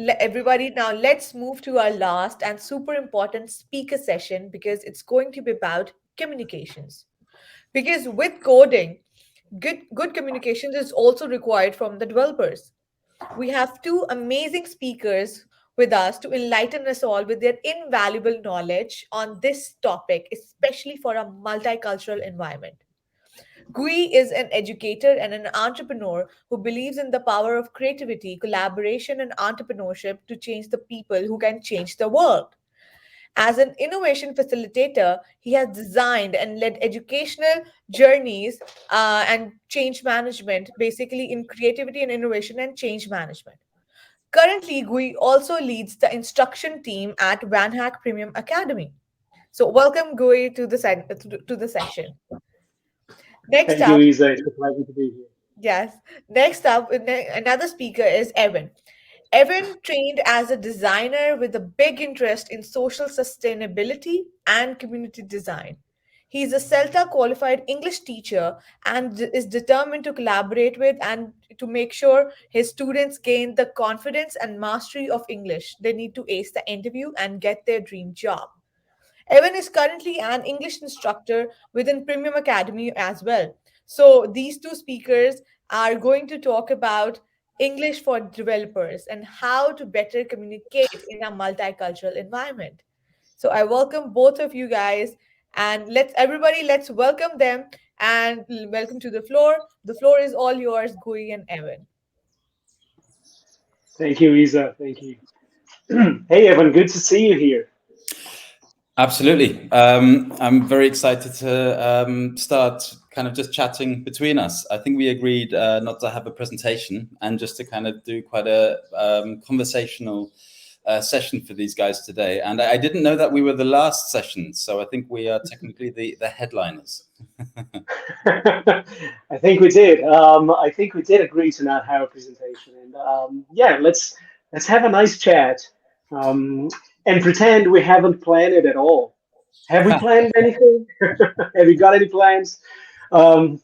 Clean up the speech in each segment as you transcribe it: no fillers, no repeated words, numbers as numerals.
everybody, now let's move to our last and super important speaker session because it's going to be about communications. Because with coding, good communications is also required from the developers. We have two amazing speakers with us to enlighten us all with their invaluable knowledge on this topic, especially for a multicultural environment. Gui is an educator and an entrepreneur who believes in the power of creativity, collaboration, and entrepreneurship to change the people who can change the world. As an innovation facilitator, he has designed and led educational journeys and change management, basically in creativity and innovation and change management. Currently, Gui also leads the instruction team at VanHack Premium Academy. So, welcome, Gui, to the session. Next Thank you, up, Isa. It's a pleasure to be here. yes. Next up, another speaker is Evan. Evan trained as a designer with a big interest in social sustainability and community design. He is a CELTA qualified English teacher and is determined to collaborate with and to make sure his students gain the confidence and mastery of English they need to ace the interview and get their dream job. Evan is currently an English instructor within Premium Academy as well. So these two speakers are going to talk about English for developers and how to better communicate in a multicultural environment. So I welcome both of you guys and let's welcome them and welcome to the floor. The floor is all yours, Gui and Evan. Thank you, Isa. Thank you. Hey, Evan. Good to see you here. Absolutely. I'm very excited to start kind of just chatting between us. I think we agreed not to have a presentation and just to kind of do quite a conversational session for these guys today. And I didn't know that we were the last session, so I think we are technically the headliners. I think we did. I think we did agree to not have a presentation, and yeah, let's have a nice chat, um, and pretend we haven't planned it at all. Have we planned anything? Have you got any plans? Um,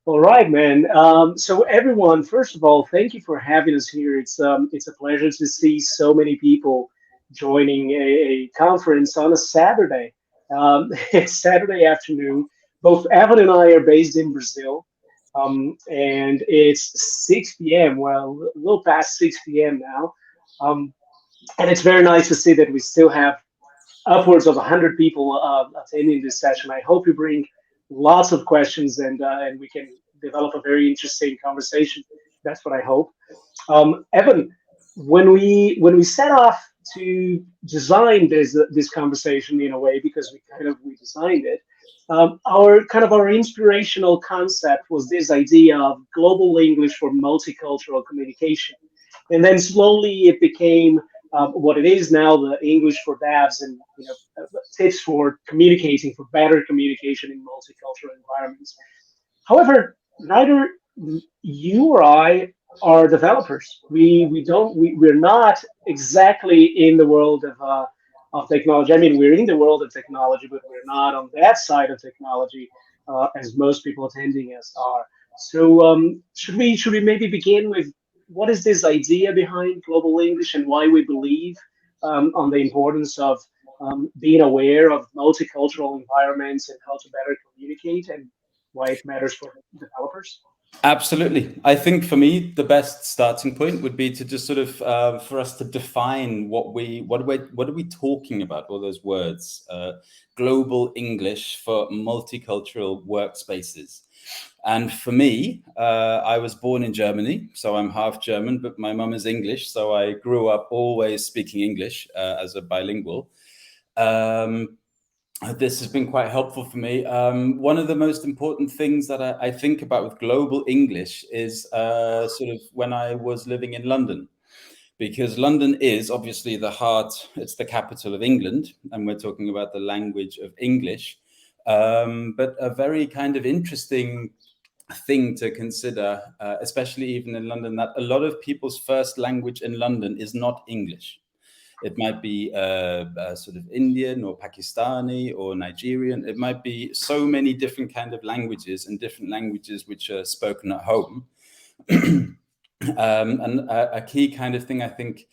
all right, man. So everyone, first of all, thank you for having us here. It's a pleasure to see so many people joining a conference on a Saturday. It's Saturday afternoon. Both Evan and I are based in Brazil, and it's 6 p.m. Well, a little past 6 p.m. now, um, and it's very nice to see that we still have upwards of 100 people attending this session. I hope you bring lots of questions and we can develop a very interesting conversation. That's what I hope. Evan, when we set off to design this conversation in a way because we designed it. Our inspirational concept was this idea of global English for multicultural communication, and then slowly it became what it is now, the English for devs, and tips for communicating, for better communication in multicultural environments. However, neither you or I are developers. We're not exactly in the world of technology. I mean, we're in the world of technology, but we're not on that side of technology as most people attending us are. So should we maybe begin with what is this idea behind global English and why we believe on the importance of being aware of multicultural environments and how to better communicate and why it matters for developers? Absolutely. I think for me, the best starting point would be to just sort of for us to define what are we talking about? All those words, global English for multicultural workspaces. And for me, I was born in Germany, so I'm half German, but my mum is English, so I grew up always speaking English as a bilingual. This has been quite helpful for me. One of the most important things that I think about with global English is sort of when I was living in London, because London is obviously the heart, it's the capital of England, and we're talking about the language of English. But a very kind of interesting thing to consider, especially even in London, that a lot of people's first language in London is not English. It might be sort of Indian or Pakistani or Nigerian. It might be so many different kind of languages and different languages which are spoken at home. And a key kind of thing I think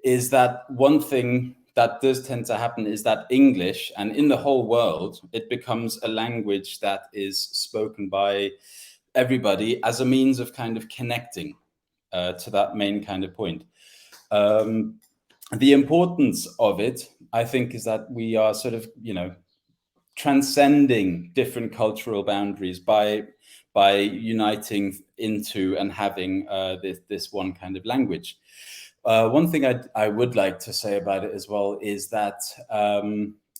is that one thing that does tend to happen is that English, and in the whole world, it becomes a language that is spoken by everybody as a means of kind of connecting to that main kind of point. The importance of it, I think, is that we are sort of, transcending different cultural boundaries by uniting into and having this one kind of language. One thing I would like to say about it as well is that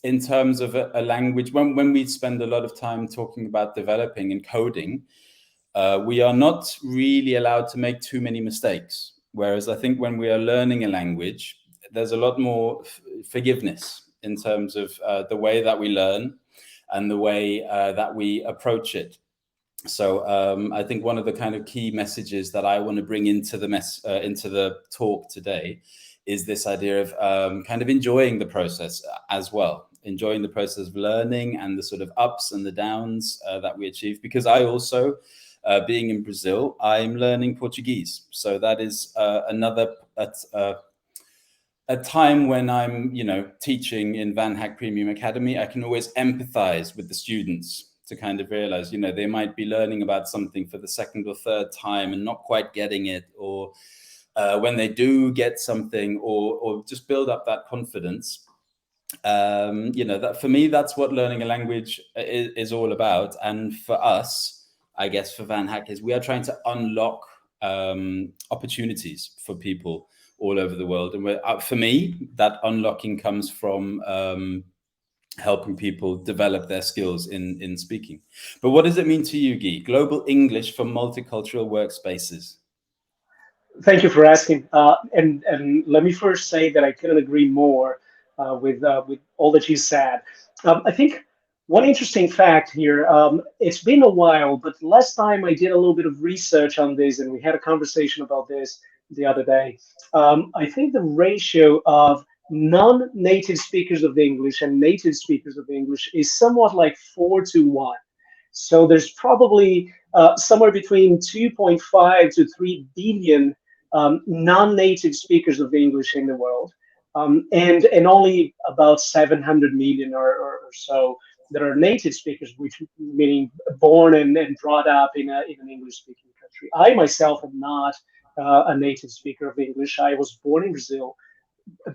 in terms of a language, when we spend a lot of time talking about developing and coding, we are not really allowed to make too many mistakes. Whereas I think when we are learning a language, there's a lot more forgiveness in terms of the way that we learn and the way that we approach it. So I think one of the kind of key messages that I want to bring into the talk today is this idea of kind of enjoying the process as well, enjoying the process of learning and the sort of ups and the downs that we achieve. Because I also, being in Brazil, I'm learning Portuguese. So that is another a time when I'm, teaching in VanHack Premium Academy. I can always empathize with the students to kind of realize, they might be learning about something for the second or third time and not quite getting it, or when they do get something, or just build up that confidence. That for me, that's what learning a language is all about. And for us, I guess for VanHack, is we are trying to unlock opportunities for people all over the world. And for me, that unlocking comes from helping people develop their skills in speaking. But what does it mean to you, Guy? Global English for multicultural workspaces. Thank you for asking. And let me first say that I couldn't agree more with all that you said. I think one interesting fact here, it's been a while, but last time I did a little bit of research on this, and we had a conversation about this the other day. I think the ratio of non-native speakers of English and native speakers of English is somewhat like 4-1. So there's probably somewhere between 2.5 to 3 billion non-native speakers of English in the world, and only about 700 million or so that are native speakers, which meaning born and brought up in an English-speaking country. I myself am not a native speaker of English. I was born in Brazil,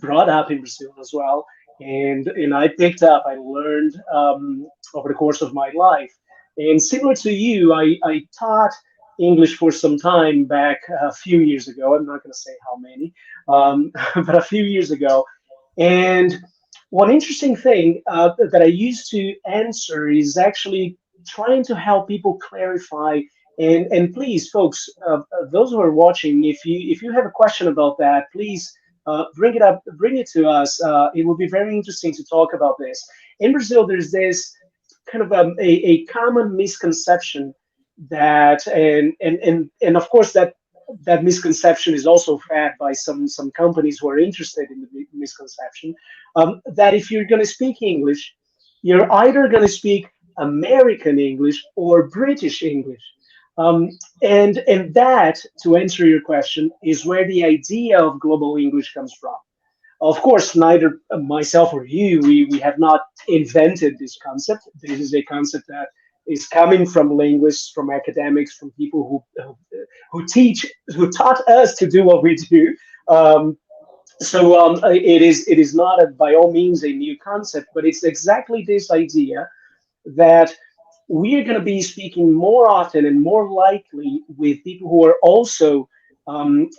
brought up in Brazil as well, and I picked up, I learned over the course of my life. And similar to you, I taught English for some time back a few years ago. I'm not going to say how many, but a few years ago. And one interesting thing that I used to answer is actually trying to help people clarify. And please, folks, those who are watching, if you have a question about that, please bring it up, bring it to us. It will be very interesting to talk about this. In Brazil, there's this kind of a common misconception that, and of course that misconception is also fed by some companies who are interested in the misconception, that if you're going to speak English, you're either going to speak American English or British English. And that, to answer your question, is where the idea of global English comes from. Of course, neither myself or you, we have not invented this concept. This is a concept that is coming from linguists, from academics, from people who taught us to do what we do. It is not by all means a new concept, but it's exactly this idea that we are going to be speaking more often and more likely with people who are also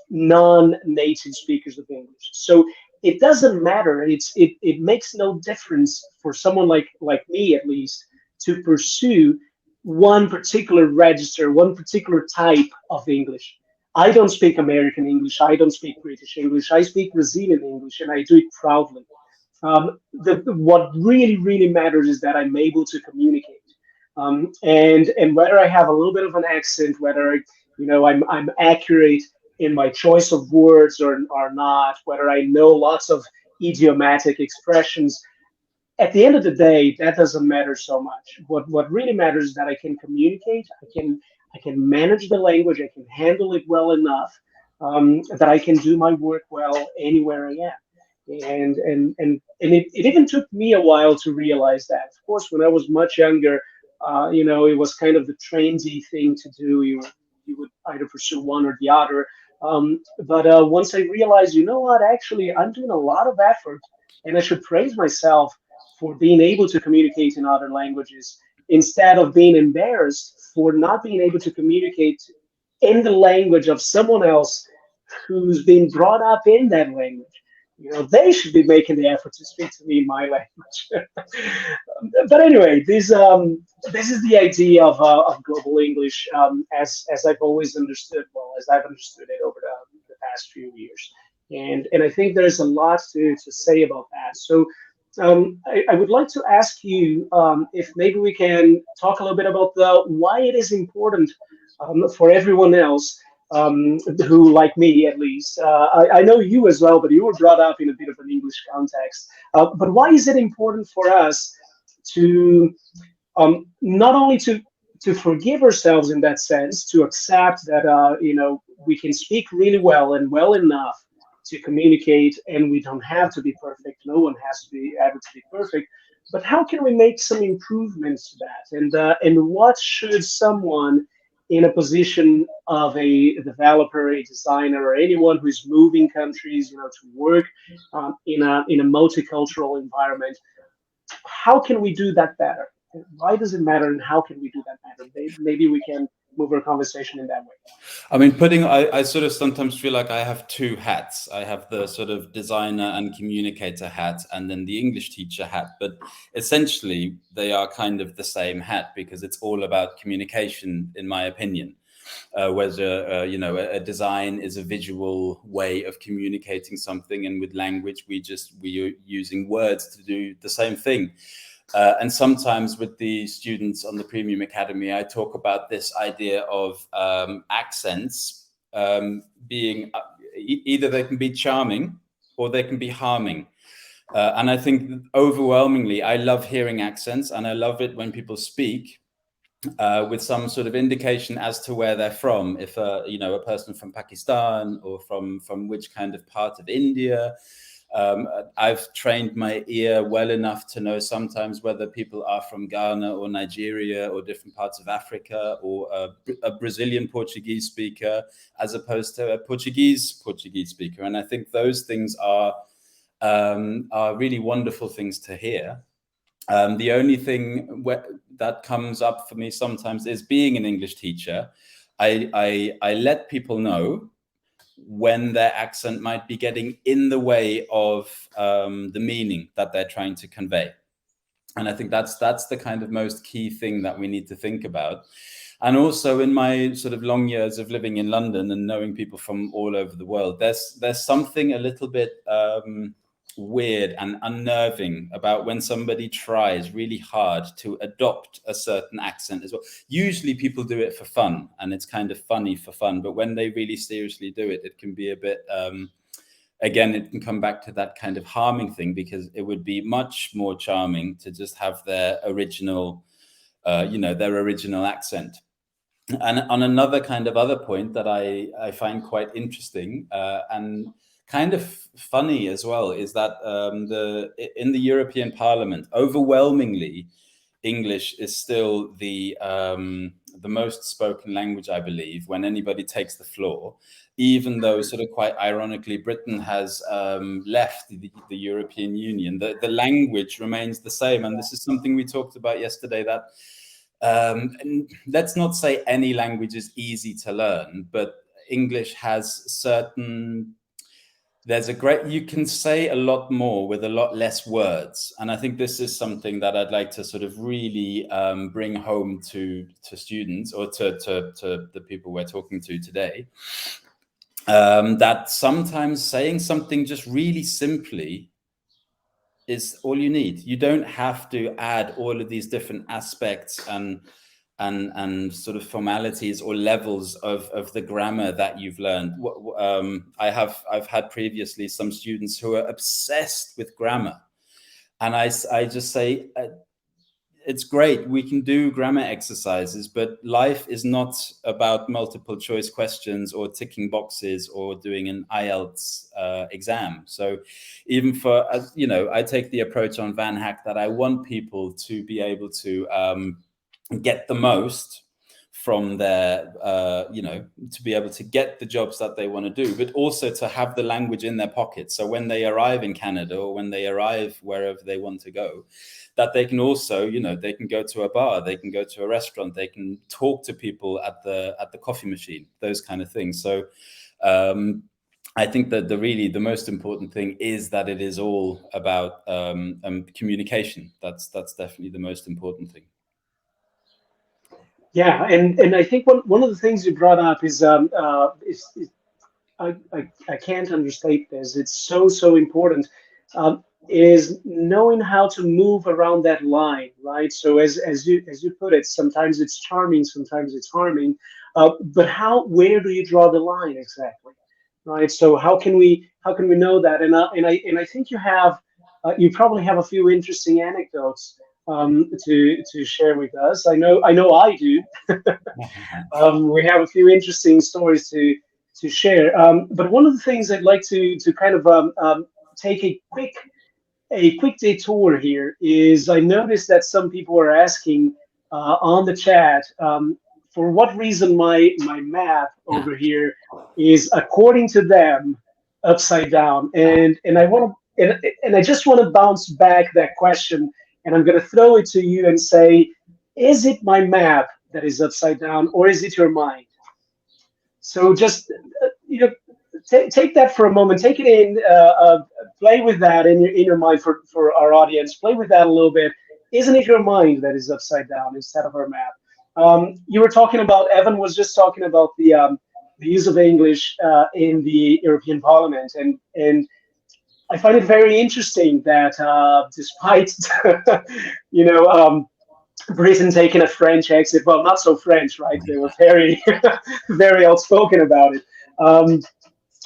non-native speakers of English. So it doesn't matter. It makes no difference for someone like me, at least, to pursue one particular register, one particular type of English. I don't speak American English. I don't speak British English. I speak Brazilian English, and I do it proudly. What really matters is that I'm able to communicate. And whether I have a little bit of an accent, whether I'm accurate in my choice of words or not, whether I know lots of idiomatic expressions, at the end of the day, that doesn't matter so much. What really matters is that I can communicate, I can manage the language, I can handle it well enough that I can do my work well anywhere I am. And it even took me a while to realize that. Of course, when I was much younger, it was kind of the trendy thing to do. You would either pursue one or the other. But once I realized, you know what, actually, I'm doing a lot of effort, and I should praise myself for being able to communicate in other languages instead of being embarrassed for not being able to communicate in the language of someone else who's been brought up in that language. They should be making the effort to speak to me in my language. But anyway, this is the idea of global English, as I've always understood, well, as I've understood it over the past few years. And I think there's a lot to say about that. So I would like to ask you if maybe we can talk a little bit about why it is important for everyone else who, like me at least, I know you as well, but you were brought up in a bit of an English context. But why is it important for us to not only to forgive ourselves in that sense, to accept that we can speak really well and well enough to communicate, and we don't have to be perfect. No one has to be able to be perfect. But how can we make some improvements to that? And what should someone in a position of a developer, a designer, or anyone who is moving countries, to work in a multicultural environment, how can we do that better? Why does it matter, and how can we do that better? Maybe we can move our conversation in that way. I mean, I sort of sometimes feel like I have two hats. I have the sort of designer and communicator hat, and then the English teacher hat. But essentially, they are kind of the same hat because it's all about communication, in my opinion. Whether a design is a visual way of communicating something, and with language, we are using words to do the same thing. And sometimes with the students on the Premium Academy, I talk about this idea of accents being either they can be charming or they can be harming. And I think overwhelmingly, I love hearing accents, and I love it when people speak with some sort of indication as to where they're from. If a person from Pakistan or from which kind of part of India. I've trained my ear well enough to know sometimes whether people are from Ghana or Nigeria or different parts of Africa, or a Brazilian Portuguese speaker as opposed to a Portuguese speaker. And I think those things are really wonderful things to hear. The only thing that comes up for me sometimes is, being an English teacher, I let people know when their accent might be getting in the way of the meaning that they're trying to convey. And I think that's the kind of most key thing that we need to think about. And also, in my sort of long years of living in London and knowing people from all over the world, there's something a little bit weird and unnerving about when somebody tries really hard to adopt a certain accent as well. Usually people do it for fun, and it's kind of funny for fun, but when they really seriously do it, it can be a bit again, it can come back to that kind of harming thing, because it would be much more charming to just have their original accent. And on another kind of other point that I find quite interesting and kind of funny as well, is that in the European Parliament, overwhelmingly, English is still the most spoken language, I believe, when anybody takes the floor, even though, sort of quite ironically, Britain has left the European Union. The language remains the same. And this is something we talked about yesterday, that and let's not say any language is easy to learn, but English has you can say a lot more with a lot less words. And I think this is something that I'd like to sort of really bring home to students, or to the people we're talking to today, that sometimes saying something just really simply is all you need. You don't have to add all of these different aspects and sort of formalities or levels of the grammar that you've learned. I've had previously some students who are obsessed with grammar, and I just say, it's great. We can do grammar exercises, but life is not about multiple choice questions or ticking boxes or doing an IELTS exam. So even for, I take the approach on VanHack that I want people to be able to get the most from their, to be able to get the jobs that they want to do, but also to have the language in their pocket. So when they arrive in Canada or when they arrive wherever they want to go, that they can also, they can go to a bar, they can go to a restaurant, they can talk to people at the coffee machine, those kind of things. So I think that the most important thing is that it is all about communication. That's definitely the most important thing. Yeah, and I think one of the things you brought up is I can't understate this. It's so important. Is knowing how to move around that line, right? So as you put it, sometimes it's charming, sometimes it's harming. But where do you draw the line exactly, right? So how can we know that? And I think you probably have a few interesting anecdotes to share with us. I know I do. We have a few interesting stories to share. But one of the things I'd like to kind of take a quick detour here is I noticed that some people are asking on the chat for what reason my map over here is, according to them, upside down, and I want to and I just want to bounce back that question, and I'm going to throw it to you and say, is it my map that is upside down, or is it your mind? So just take that for a moment, take it in, play with that in your mind for our audience. Play with that a little bit. Isn't it your mind that is upside down instead of our map? You were talking about, Evan was just talking about the use of English in the European Parliament, and I find it very interesting that despite you know Britain taking a French exit, well, not so French, right? They were very very outspoken about it. Um,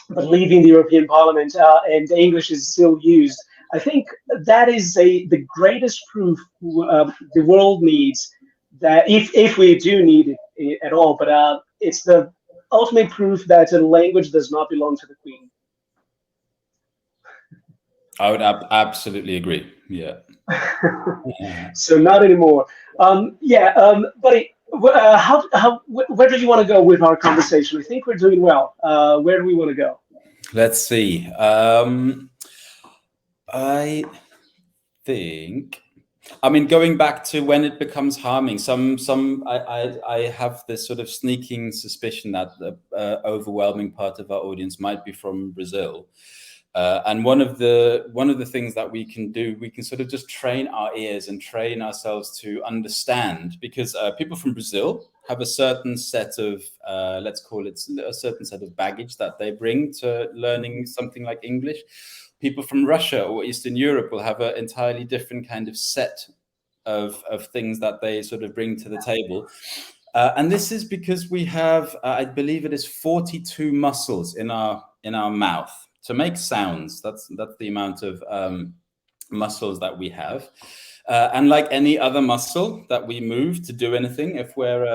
but leaving the European Parliament, and English is still used. I think that is the greatest proof the world needs, that if we do need it at all, but it's the ultimate proof that a language does not belong to the Queen. I would absolutely agree. Yeah. So not anymore. Buddy, where do you want to go with our conversation? I think we're doing well. Where do we want to go? Let's see. I think, going back to when it becomes harming, I have this sort of sneaking suspicion that the overwhelming part of our audience might be from Brazil. And one of the things that we can do, we can sort of just train our ears and train ourselves to understand, because people from Brazil have a certain set of, let's call it a certain set of baggage that they bring to learning something like English. People from Russia or Eastern Europe will have an entirely different kind of set of things that they sort of bring to the table. And this is because we have, I believe it is 42 muscles in our mouth to make sounds. That's the amount of muscles that we have. And like any other muscle that we move to do anything, if we're,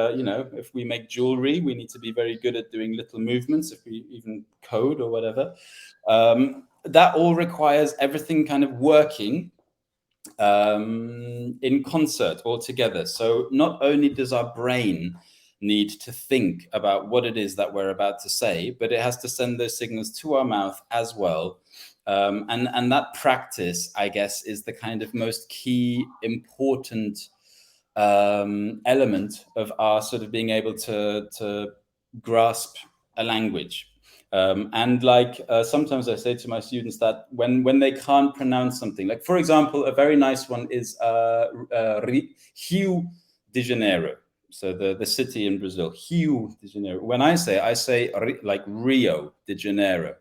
if we make jewelry, we need to be very good at doing little movements, if we even code or whatever. That all requires everything kind of working in concert all together. So not only does our brain need to think about what it is that we're about to say, but it has to send those signals to our mouth as well. And that practice, I guess, is the kind of most key, important element of our sort of being able to grasp a language. And sometimes I say to my students that when they can't pronounce something, like, for example, a very nice one is Rio de Janeiro. So the city in Brazil, Rio de Janeiro. When I say like Rio de Janeiro.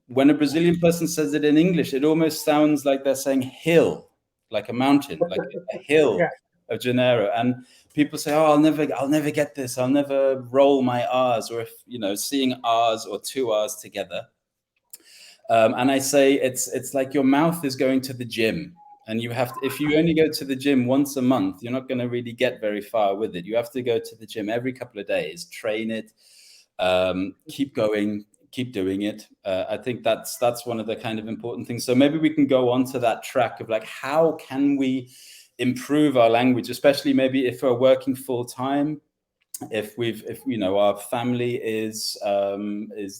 When a Brazilian person says it in English, it almost sounds like they're saying hill, like a mountain, like a hill Yeah. of Janeiro. And people say, "Oh, I'll never get this. I'll never roll my R's," or if seeing R's or two R's together. And I say it's like your mouth is going to the gym. And you have to, if you only go to the gym once a month, you're not going to really get very far with it. You have to go to the gym every couple of days, train it, keep going, keep doing it. I think that's one of the kind of important things. So maybe we can go on to that track of like, how can we improve our language, especially maybe if we're working full time, if you know, our family is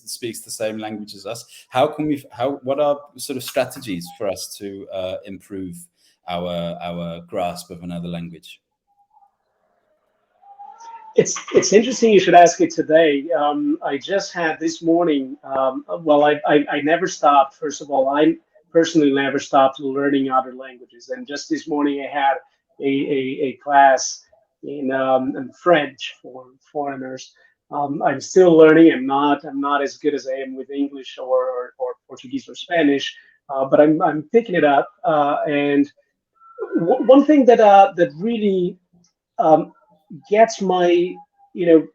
speaks the same language as us. What are sort of strategies for us to improve our grasp of another language? It's interesting you should ask it today. I just had this morning. Well, I never stopped. First of all, I personally never stopped learning other languages, and just this morning I had a class in French for foreigners. I'm still learning. I'm not as good as I am with English or Portuguese or Spanish, but I'm picking it up. And one thing that really um, gets my you know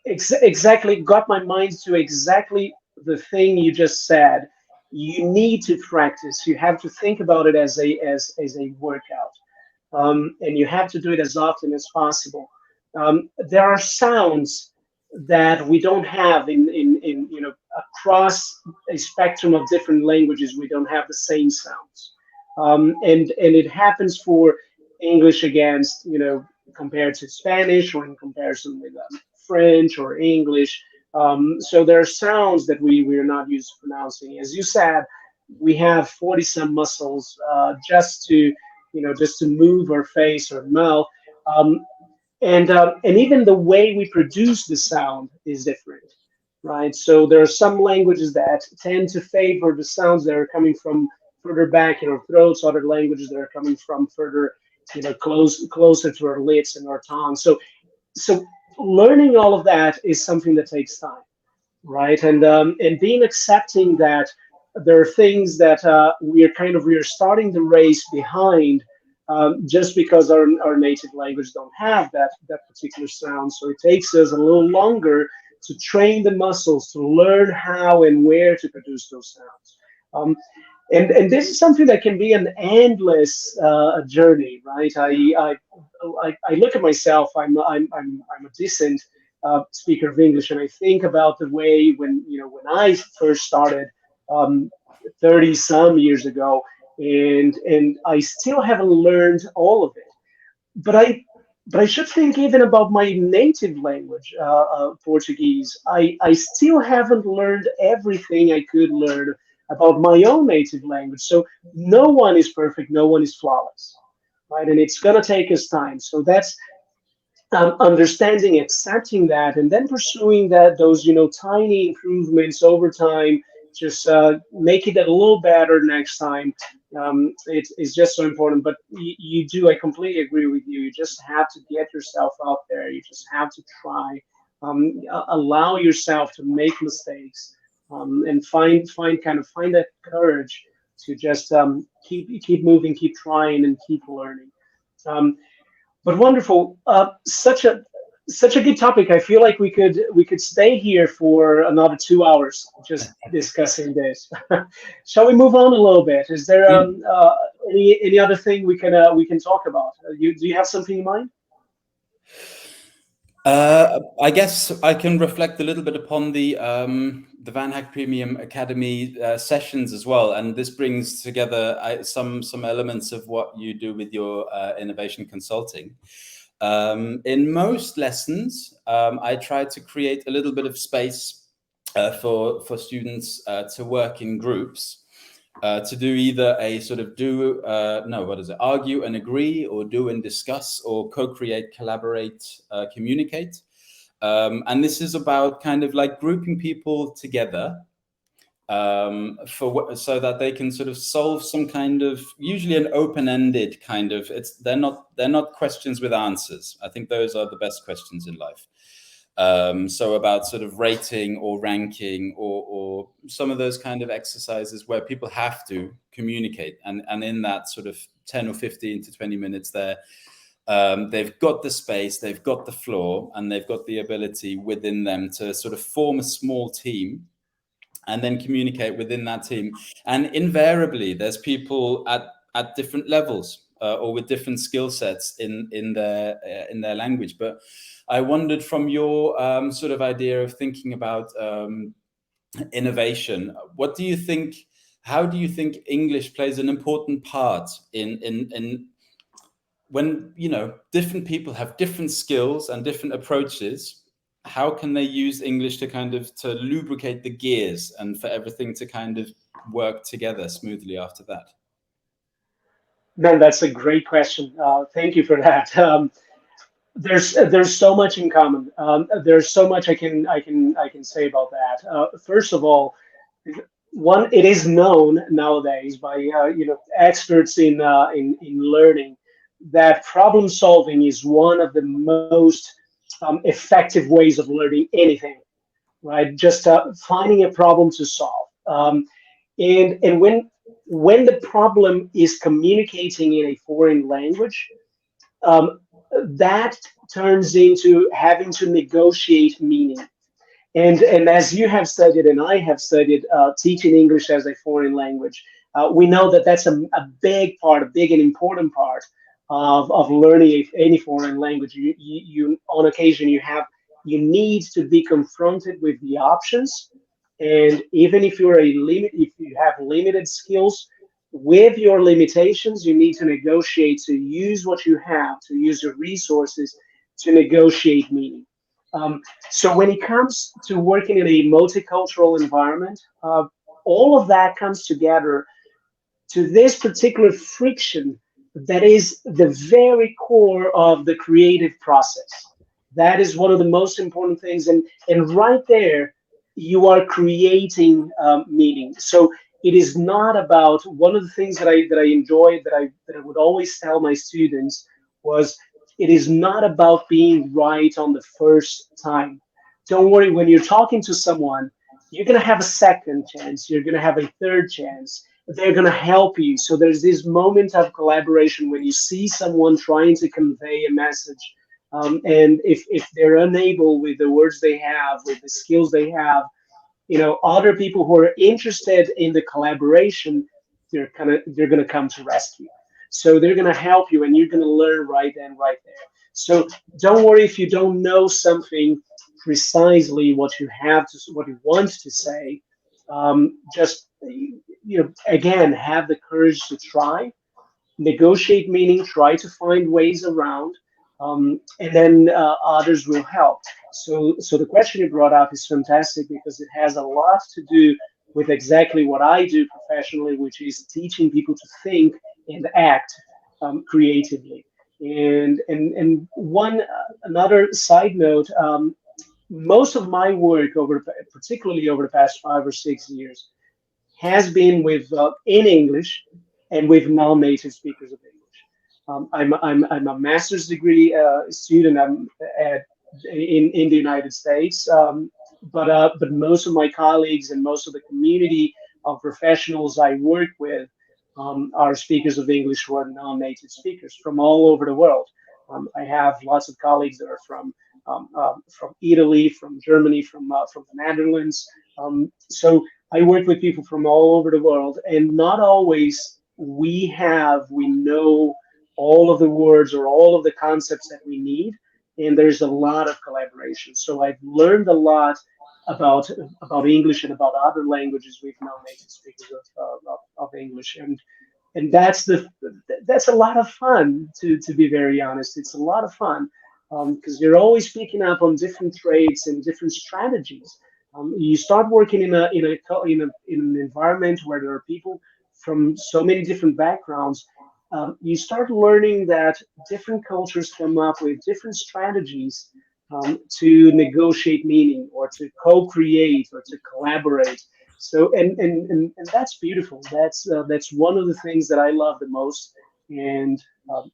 exactly got my mind to exactly the thing you just said. You need to practice. You have to think about it as a workout, and you have to do it as often as possible. There are sounds that we don't have in across a spectrum of different languages. We don't have the same sounds, and it happens for English against compared to Spanish or in comparison with French or English. So there are sounds that we're not used to pronouncing. As you said, we have 40 some muscles just to move our face or mouth. Um, and even the way we produce the sound is different, right? So there are some languages that tend to favor the sounds that are coming from further back in our throats, other languages that are coming from further, closer to our lips and our tongue. So learning all of that is something that takes time, right? And being accepting that there are things that we are starting the race behind, just because our native language don't have that particular sound. So it takes us a little longer to train the muscles to learn how and where to produce those sounds. And this is something that can be an endless journey, right? I look at myself. I'm a decent speaker of English, and I think about the way when I first started, um, 30 some years ago, and I still haven't learned all of it. But I should think even about my native language, Portuguese. I still haven't learned everything I could learn about my own native language. So no one is perfect, no one is flawless, right? And it's gonna take us time. So that's understanding, accepting that, and then pursuing those tiny improvements over time. Just make it a little better next time. It's just so important. But you do, I completely agree with you. You just have to get yourself out there. You just have to try. Allow yourself to make mistakes, and find that courage to just keep moving, keep trying, and keep learning. Um, but wonderful. Such a good topic. I feel like we could stay here for another 2 hours just discussing this. Shall we move on a little bit? Is there any other thing we can talk about? Do you have something in mind? I guess I can reflect a little bit upon the VanHack Premium Academy sessions as well, and this brings together some elements of what you do with your innovation consulting. In most lessons, I try to create a little bit of space for students to work in groups. To do either a sort of argue and agree, or do and discuss, or co-create, collaborate, communicate. And this is about kind of like grouping people together so that they can sort of solve some kind of, usually an open-ended kind of, they're not questions with answers. I think those are the best questions in life. So about sort of rating or ranking, or some of those kind of exercises where people have to communicate, and in that sort of 10 or 15 to 20 minutes there, they've got the space, they've got the floor, and they've got the ability within them to sort of form a small team and then communicate within that team. And invariably there's people at different levels or with different skill sets in their language. But I wondered, from your sort of idea of thinking about innovation, what do you think? How do you think English plays an important part in when, you know, different people have different skills and different approaches? How can they use English to kind of to lubricate the gears and for everything to kind of work together smoothly after that? Man, that's a great question. Thank you for that. There's so much in common. There's so much I can say about that. First of all, one, it is known nowadays by experts in learning that problem solving is one of the most effective ways of learning anything, right? Just finding a problem to solve. And when the problem is communicating in a foreign language, um, that turns into having to negotiate meaning. And as you have studied and I have studied teaching English as a foreign language, we know that that's a big part, a big and important part of learning any foreign language. You on occasion you need to be confronted with the options, and even if you have limited skills, with your limitations, you need to negotiate to use what you have, to use your resources to negotiate meaning. Um, so when it comes to working in a multicultural environment, all of that comes together to this particular friction that is the very core of the creative process. That is one of the most important things, and right there, you are creating meaning. So it is not about one of the things that I enjoyed that I would always tell my students was it is not about being right on the first time. Don't worry, when you're talking to someone, you're gonna have a second chance, you're gonna have a third chance, they're going to help you. So there's this moment of collaboration when you see someone trying to convey a message. And if they're unable with the words they have, with the skills they have, other people who are interested in the collaboration, they're gonna come to rescue. So they're gonna help you, and you're gonna learn right then, right there. So don't worry if you don't know something precisely what you have to, what you want to say. Just again, have the courage to try, negotiate meaning, try to find ways around, and then others will help. So the question you brought up is fantastic because it has a lot to do with exactly what I do professionally, which is teaching people to think and act creatively. And one another side note, most of my work particularly over the past 5 or 6 years, has been with in English and with non-native speakers of English. I'm a master's degree student. I'm in the United States, but most of my colleagues and most of the community of professionals I work with are speakers of English who are non-native speakers from all over the world. I have lots of colleagues that are from Italy, from Germany, from the Netherlands. So I work with people from all over the world, and not always we know all of the words or all of the concepts that we need, and there's a lot of collaboration. So I've learned a lot about about English and about other languages with non-native speakers of English, and that's a lot of fun, to be very honest. It's a lot of fun because you're always picking up on different traits and different strategies. You start working in an environment where there are people from so many different backgrounds. You start learning that different cultures come up with different strategies to negotiate meaning or to co-create or to collaborate. So and that's beautiful. That's one of the things that I love the most, and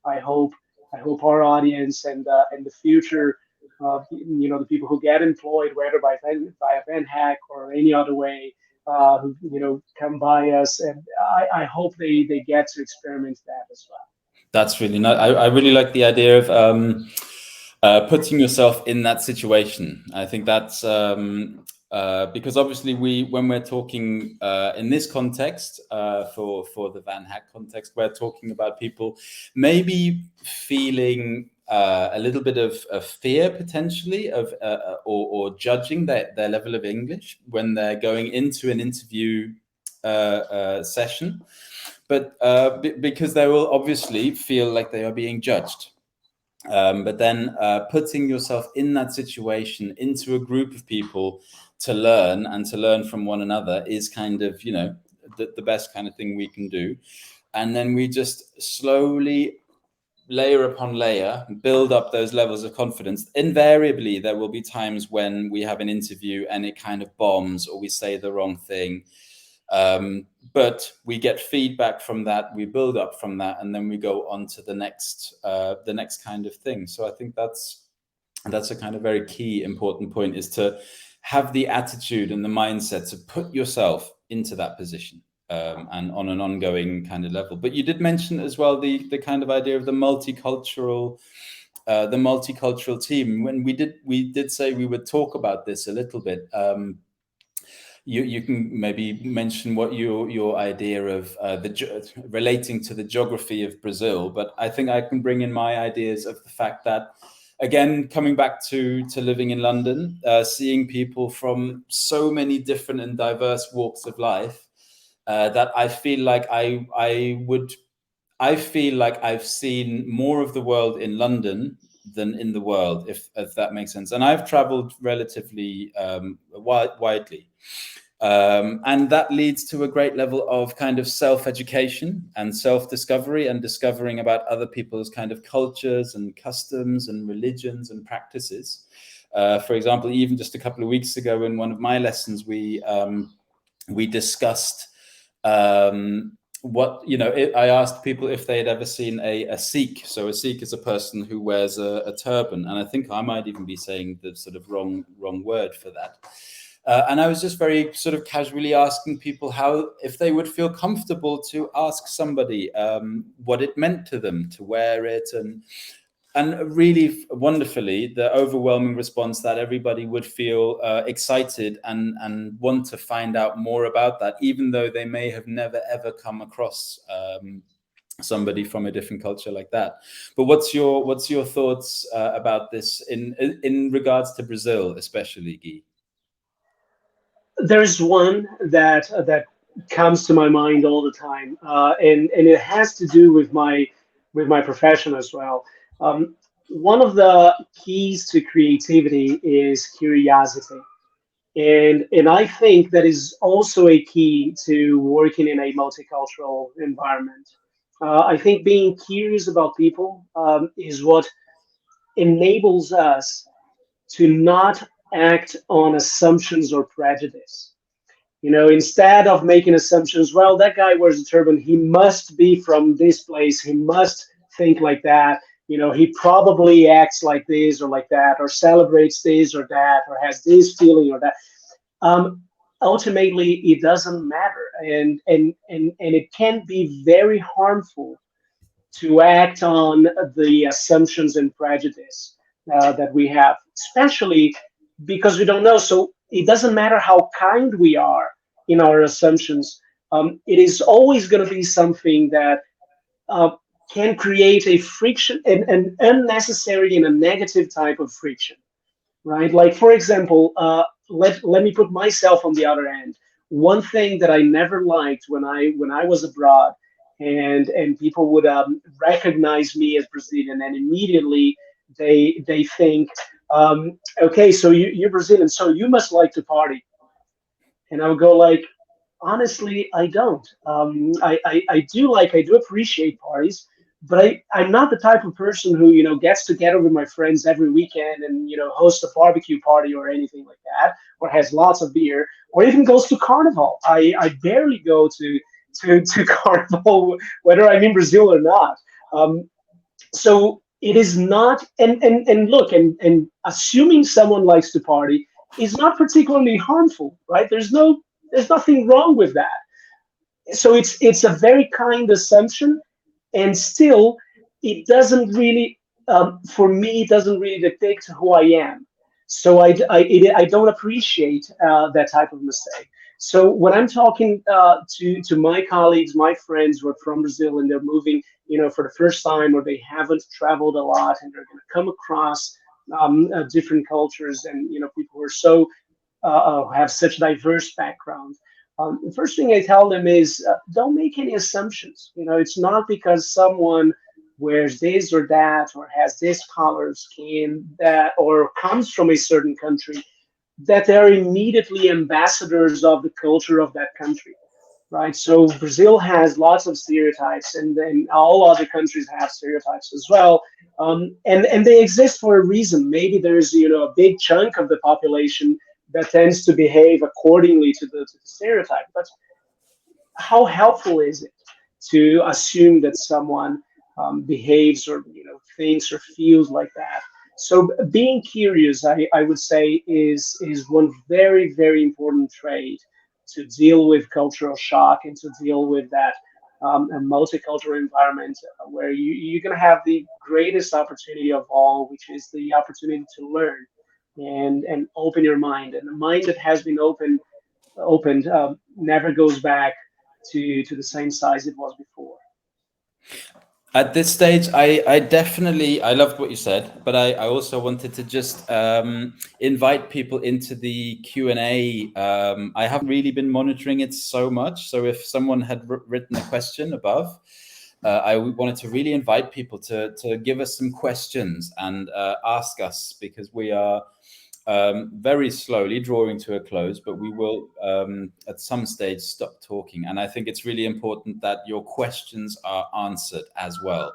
I hope our audience and the future, the people who get employed, whether by a VanHack or any other way, who come by us, and I hope they get to experiment that as well. That's really nice. I really like the idea of putting yourself in that situation. I think that's Because obviously when we're talking in this context, for the VanHack context, we're talking about people maybe feeling a little bit of fear potentially of or judging their level of English when they're going into an interview session, but because they will obviously feel like they are being judged. But then putting yourself in that situation into a group of people to learn and to learn from one another is kind of, the best kind of thing we can do. And then we just slowly, layer upon layer, build up those levels of confidence. Invariably, there will be times when we have an interview and it kind of bombs or we say the wrong thing. But we get feedback from that, we build up from that, and then we go on to the next kind of thing. So I think that's a kind of very key important point, is to have the attitude and the mindset to put yourself into that position, and on an ongoing kind of level. But you did mention as well the kind of idea of the multicultural team. When we did say we would talk about this a little bit. You can maybe mention what your idea of relating to the geography of Brazil, but I think I can bring in my ideas of the fact that, again, coming back to living in London, seeing people from so many different and diverse walks of life, that I feel like I feel like I've seen more of the world in London than in the world, if that makes sense. And I've traveled relatively widely. And that leads to a great level of kind of self-education and self-discovery and discovering about other people's kind of cultures and customs and religions and practices. For example, even just a couple of weeks ago in one of my lessons, we discussed I asked people if they had ever seen a Sikh. So a Sikh is a person who wears a turban, and I think I might even be saying the sort of wrong word for that. And I was just very sort of casually asking people if they would feel comfortable to ask somebody what it meant to them to wear it, and really wonderfully, the overwhelming response that everybody would feel excited and want to find out more about that, even though they may have never ever come across somebody from a different culture like that. But what's your thoughts about this in regards to Brazil, especially, Guy? There's one that comes to my mind all the time, and it has to do with my profession as well. One of the keys to creativity is curiosity, and I think that is also a key to working in a multicultural environment. I think being curious about people is what enables us to not act on assumptions or prejudice. Instead of making assumptions, well, that guy wears a turban, he must be from this place, he must think like that, he probably acts like this or like that, or celebrates this or that, or has this feeling or that. Um, Ultimately, it doesn't matter, and it can be very harmful to act on the assumptions and prejudice that we have, especially because we don't know. So it doesn't matter how kind we are in our assumptions. It is always going to be something that uh, can create a friction, an unnecessary and a negative type of friction, right? Like, for example, let me put myself on the other end. One thing that I never liked when I was abroad, and people would recognize me as Brazilian, and immediately they think, okay, so you're Brazilian, so you must like to party. And I would go like, honestly, I don't. I do appreciate parties, but I'm not the type of person who, gets together with my friends every weekend and, hosts a barbecue party or anything like that, or has lots of beer, or even goes to carnival. I barely go to carnival, whether I'm in Brazil or not. So it is not, and look, and assuming someone likes to party is not particularly harmful, right? There's nothing wrong with that. So it's a very kind assumption, and still it doesn't really, for me, it doesn't really depict who I am. So I don't appreciate that type of mistake. So when I'm talking to my colleagues, my friends who are from Brazil and they're moving, for the first time, or they haven't traveled a lot, and they're going to come across different cultures, and people who are so have such diverse backgrounds. The first thing I tell them is don't make any assumptions. It's not because someone wears this or that, or has this color skin, that, or comes from a certain country, that they're immediately ambassadors of the culture of that country, right? So Brazil has lots of stereotypes, and then all other countries have stereotypes as well. And they exist for a reason. Maybe there's a big chunk of the population that tends to behave accordingly to the stereotype. But how helpful is it to assume that someone behaves, or thinks or feels like that? So being curious, I would say, is one very, very important trait to deal with cultural shock, and to deal with that a multicultural environment where you're going to have the greatest opportunity of all, which is the opportunity to learn and open your mind. And a mind that has been opened never goes back to the same size it was before. At this stage, I definitely, I loved what you said, but I also wanted to just invite people into the Q&A. I haven't really been monitoring it so much. So if someone had written a question above, I wanted to really invite people to give us some questions and ask us, because we are very slowly drawing to a close, but we will at some stage stop talking. And I think it's really important that your questions are answered as well.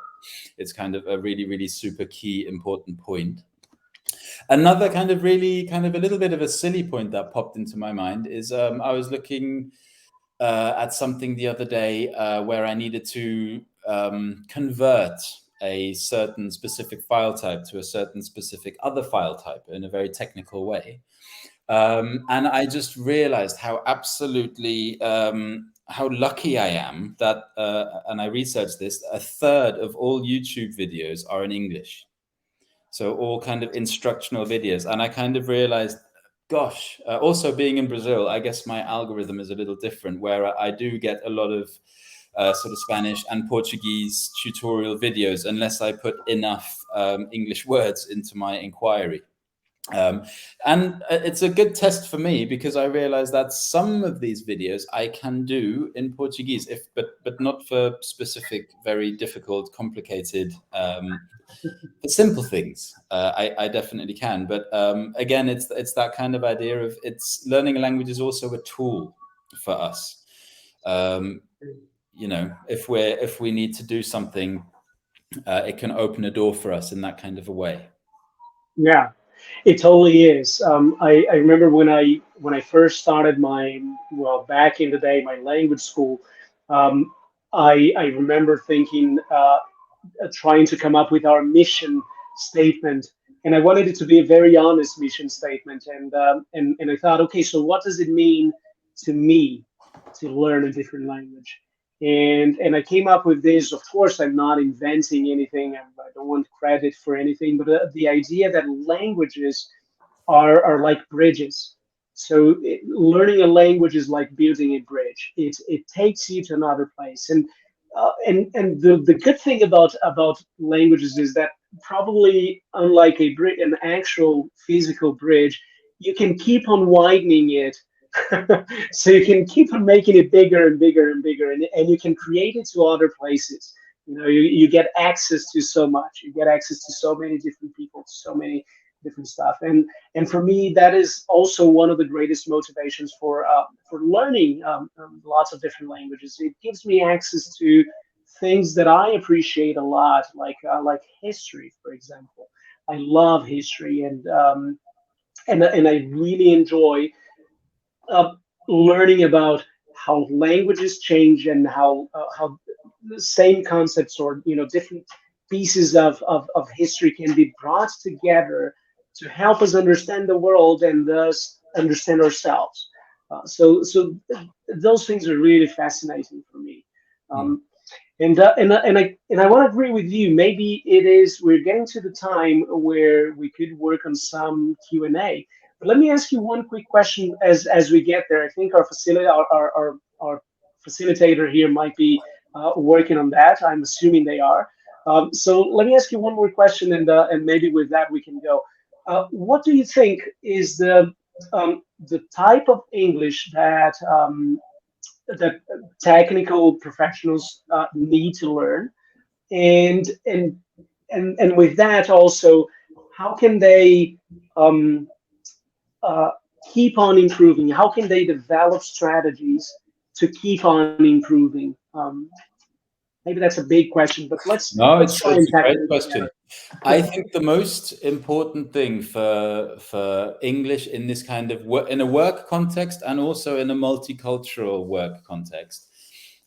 It's kind of a really, really super key important point. Another kind of a little bit of a silly point that popped into my mind is I was looking at something the other day where I needed to convert a certain specific file type to a certain specific other file type in a very technical way. And I just realized how absolutely how lucky I am that, and I researched this, a third of all YouTube videos are in English. So all kind of instructional videos. And I kind of realized, gosh, also being in Brazil, I guess my algorithm is a little different, where I do get a lot of sort of Spanish and Portuguese tutorial videos, unless I put enough English words into my inquiry. And it's a good test for me, because I realize that some of these videos I can do in Portuguese, but not for specific, very difficult, complicated, the simple things. I definitely can. But again, it's that kind of idea of learning a language is also a tool for us. If we need to do something, it can open a door for us in that kind of a way. Yeah, it totally is. I remember when I first started back in the day, my language school. I remember thinking, trying to come up with our mission statement, and I wanted it to be a very honest mission statement. And I thought, okay, so what does it mean to me to learn a different language? And I came up with this. Of course, I'm not inventing anything. I don't want credit for anything, but the idea that languages are like bridges. So learning a language is like building a bridge. It takes you to another place. And the good thing about languages is that, probably unlike an actual physical bridge, you can keep on widening it. So you can keep on making it bigger and bigger and bigger, and you can create it to other places. You get access to so much. You get access to so many different people, so many different stuff. And for me, that is also one of the greatest motivations for learning lots of different languages. It gives me access to things that I appreciate a lot, like history, for example. I love history, and I really enjoy uh, learning about how languages change, and how the same concepts, or different pieces of history can be brought together to help us understand the world, and thus understand ourselves. So those things are really fascinating for me. And I want to agree with you. Maybe it is we're getting to the time where we could work on some Q&A. But let me ask you one quick question as we get there. I think our facilitator here might be working on that. I'm assuming they are. So let me ask you one more question, and maybe with that we can go. What do you think is the type of English that technical professionals need to learn, and with that also, how can they um, uh, keep on improving? How can they develop strategies to keep on improving? Maybe that's a big question, but No, let's try and it's a tackle great it question. together. I think the most important thing for English in this kind of work, in a work context and also in a multicultural work context,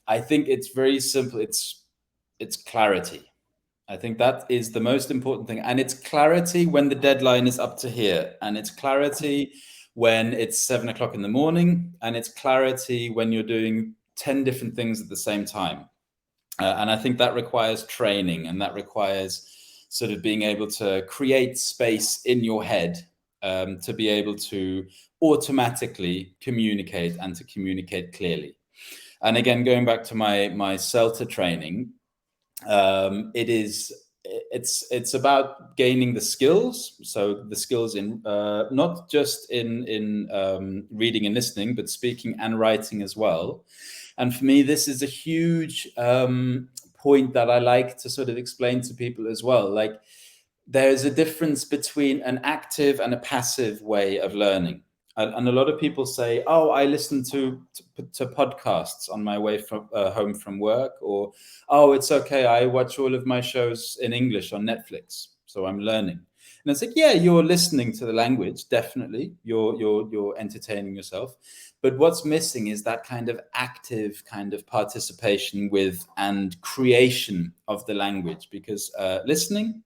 I think it's very simple. It's clarity. I think that is the most important thing, and it's clarity when the deadline is up to here, and it's clarity when it's 7 o'clock in the morning, and it's clarity when you're doing 10 different things at the same time. And I think that requires training, and that requires sort of being able to create space in your head to be able to automatically communicate and to communicate clearly. And again, going back to my CELTA training, it's about gaining the skills. So the skills in not just in reading and listening, but speaking and writing as well. And for me, this is a huge point that I like to sort of explain to people as well. Like, there's a difference between an active and a passive way of learning. And a lot of people say, "Oh, I listen to podcasts on my way from home from work," or, "Oh, it's okay, I watch all of my shows in English on Netflix, so I'm learning." And it's like, yeah, you're listening to the language, definitely. You're entertaining yourself, but what's missing is that kind of active kind of participation with and creation of the language, because listening,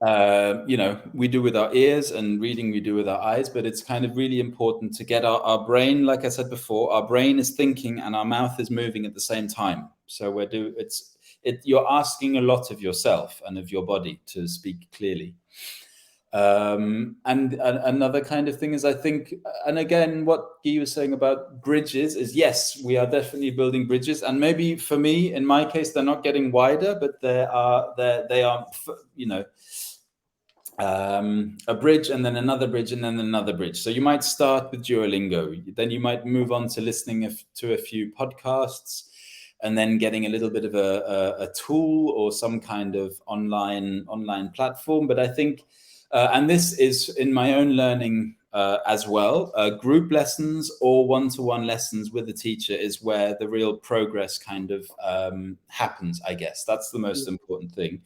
we do with our ears, and reading we do with our eyes, but it's kind of really important to get our brain, like I said before, our brain is thinking and our mouth is moving at the same time. So you're asking a lot of yourself and of your body to speak clearly. And another kind of thing is, I think, and again, what Guy was saying about bridges is, yes, we are definitely building bridges, and maybe for me, in my case, they're not getting wider, but they are, a bridge, and then another bridge, and then another bridge. So you might start with Duolingo, then you might move on to listening to a few podcasts, and then getting a little bit of a tool or some kind of online platform. But I think, and this is in my own learning as well, group lessons or one-to-one lessons with a teacher is where the real progress kind of happens, I guess. That's the most important thing.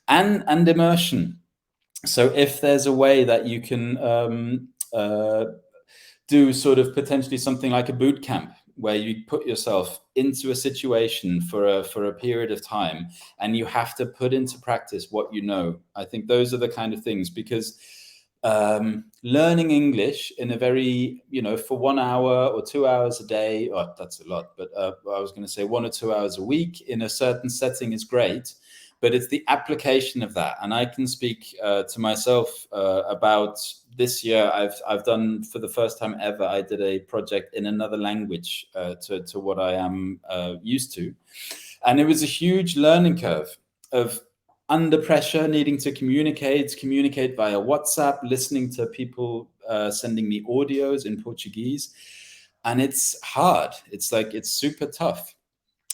And immersion. So if there's a way that you can do sort of potentially something like a boot camp, where you put yourself into a situation for a period of time, and you have to put into practice what you know. I think those are the kind of things, because learning English in a very, for 1 hour or 2 hours a day, oh, that's a lot, but I was going to say 1 or 2 hours a week in a certain setting is great. But it's the application of that. And I can speak to myself about this year. I've done, for the first time ever, I did a project in another language to what I am used to. And it was a huge learning curve of under pressure, needing to communicate via WhatsApp, listening to people sending me audios in Portuguese. And it's hard. It's super tough.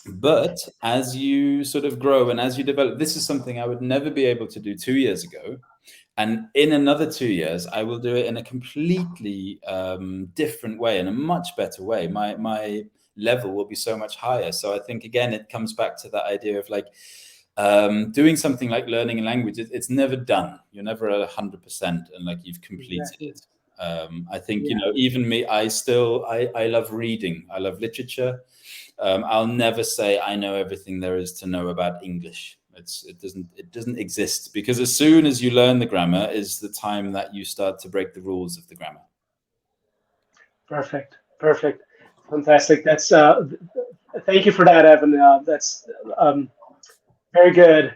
But as you sort of grow and as you develop, this is something I would never be able to do 2 years ago. And in another 2 years, I will do it in a completely different way, in a much better way. My level will be so much higher. So I think, again, it comes back to that idea of doing something like learning a language. It's never done. You're never at 100% and you've completed Exactly. it. I think, Yeah. even me, I love reading. I love literature. I'll never say I know everything there is to know about English. It doesn't exist, because as soon as you learn the grammar is the time that you start to break the rules of the grammar. Perfect. Fantastic. Thank you for that, Evan. That's um, very good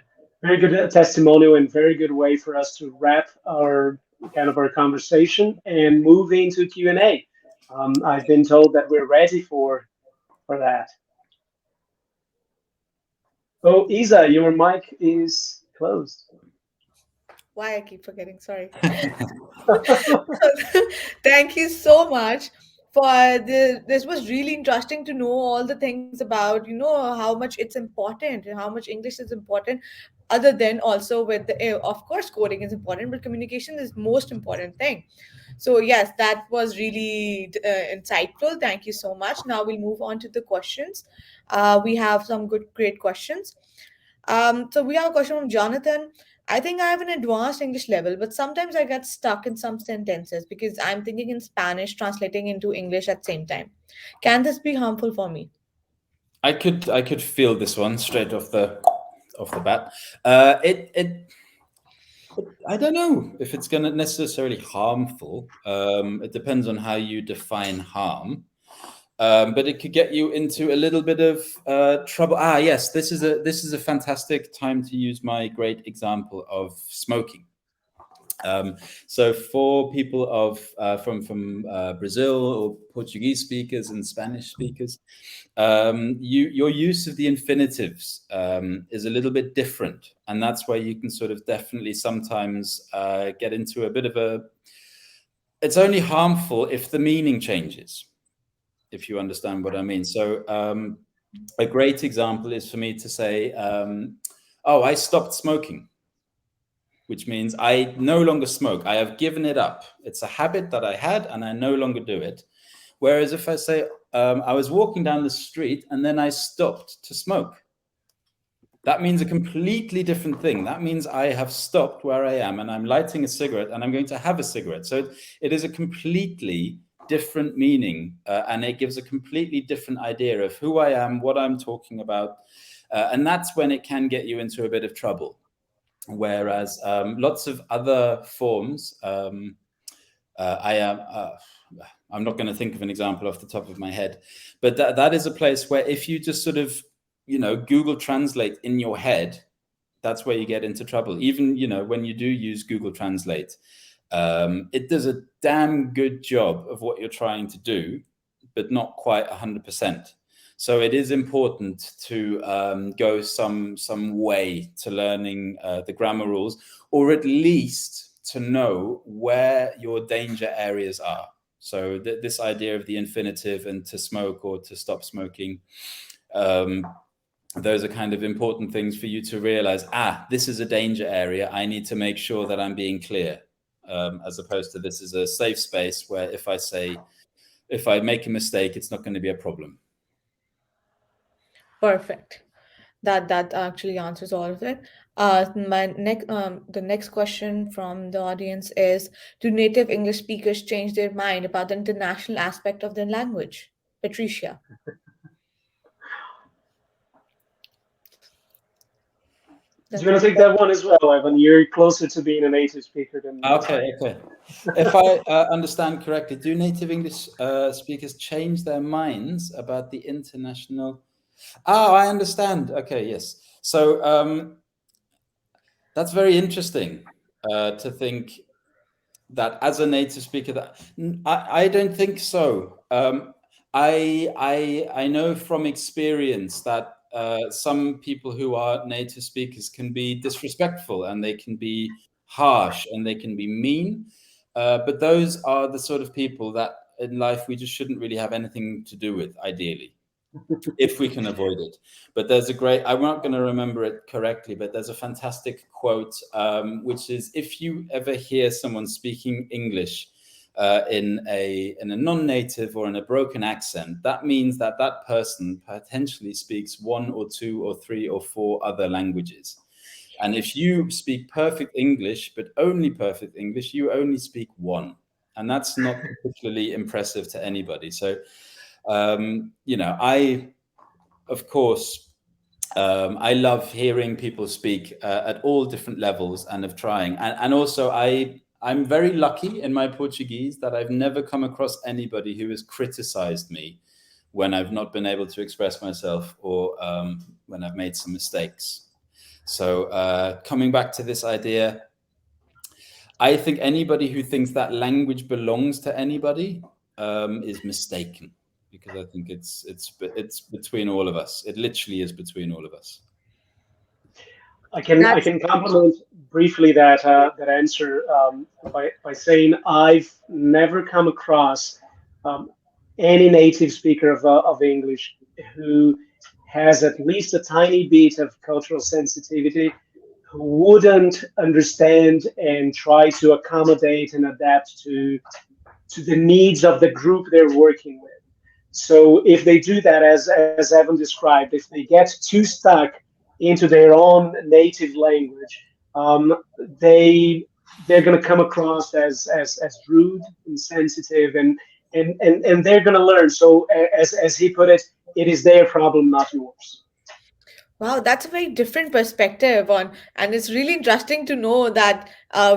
testimonial, and very good way for us to wrap our our conversation and move into Q&A. I've been told that we're ready for that. Oh, Isa, your mic is closed. Why I keep forgetting, sorry. Thank you so much for this was really interesting to know all the things about, how much it's important and how much English is important, other than also with of course coding is important, but communication is most important thing. So yes, that was really insightful. Thank you so much. Now we'll move on to the questions. We have some great questions. So we have a question from Jonathan. I think I have an advanced English level, but sometimes I get stuck in some sentences because I'm thinking in Spanish, translating into English at the same time. Can this be harmful for me? I could feel this one straight off the bat. I don't know if it's going to necessarily harmful. It depends on how you define harm. But it could get you into a little bit of trouble. Yes, this is a fantastic time to use my great example of smoking. So for people from Brazil, or Portuguese speakers and Spanish speakers, your use of the infinitives is a little bit different, and that's where you can sort of definitely sometimes get into a bit of a. It's only harmful if the meaning changes, if you understand what I mean. So a great example is for me to say, "Oh, I stopped smoking," which means I no longer smoke. I have given it up. It's a habit that I had, and I no longer do it. Whereas if I say, I was walking down the street and then I stopped to smoke, that means a completely different thing. That means I have stopped where I am and I'm lighting a cigarette and I'm going to have a cigarette. So it is a completely different meaning, and it gives a completely different idea of who I am, what I'm talking about. And that's when it can get you into a bit of trouble. Whereas lots of other forms, I'm not going to think of an example off the top of my head, but that is a place where if you just sort of, Google Translate in your head, that's where you get into trouble. Even, when you do use Google Translate, it does a damn good job of what you're trying to do, but not quite 100%. So it is important to go some way to learning the grammar rules, or at least to know where your danger areas are. So this idea of the infinitive and to smoke or to stop smoking, those are kind of important things for you to realize, this is a danger area. I need to make sure that I'm being clear, as opposed to this is a safe space where if I make a mistake, it's not going to be a problem. Perfect. That actually answers all of it. The next question from the audience is: do native English speakers change their mind about the international aspect of their language? Patricia. I'm going to take that one as well, Evan. You're closer to being a native speaker than I Okay. am. If I understand correctly, do native English speakers change their minds about the international? I understand. Okay, yes. So that's very interesting to think that as a native speaker, that I don't think so. I know from experience that some people who are native speakers can be disrespectful and they can be harsh and they can be mean. But those are the sort of people that in life we just shouldn't really have anything to do with, ideally, if we can avoid it. But there's a great, I'm not going to remember it correctly, but there's a fantastic quote, which is, if you ever hear someone speaking English in a non-native or in a broken accent, that means that that person potentially speaks one or two or three or four other languages. And if you speak perfect English, but only perfect English, you only speak one. And that's not particularly impressive to anybody. So, of course, I love hearing people speak at all different levels and of trying. And also, I'm very lucky in my Portuguese that I've never come across anybody who has criticized me when I've not been able to express myself, or when I've made some mistakes. So coming back to this idea, I think anybody who thinks that language belongs to anybody is mistaken, because I think it's between all of us. It literally is between all of us. I That's can complement briefly that answer by saying I've never come across um, any native speaker of English who has at least a tiny bit of cultural sensitivity, who wouldn't understand and try to accommodate and adapt to the needs of the group they're working with. So if they do that, as Evan described, if they get too stuck into their own native language, they they're going to come across as rude, insensitive, and they're going to learn. So as he put it is their problem, not yours. Wow, that's a very different perspective on, and it's really interesting to know that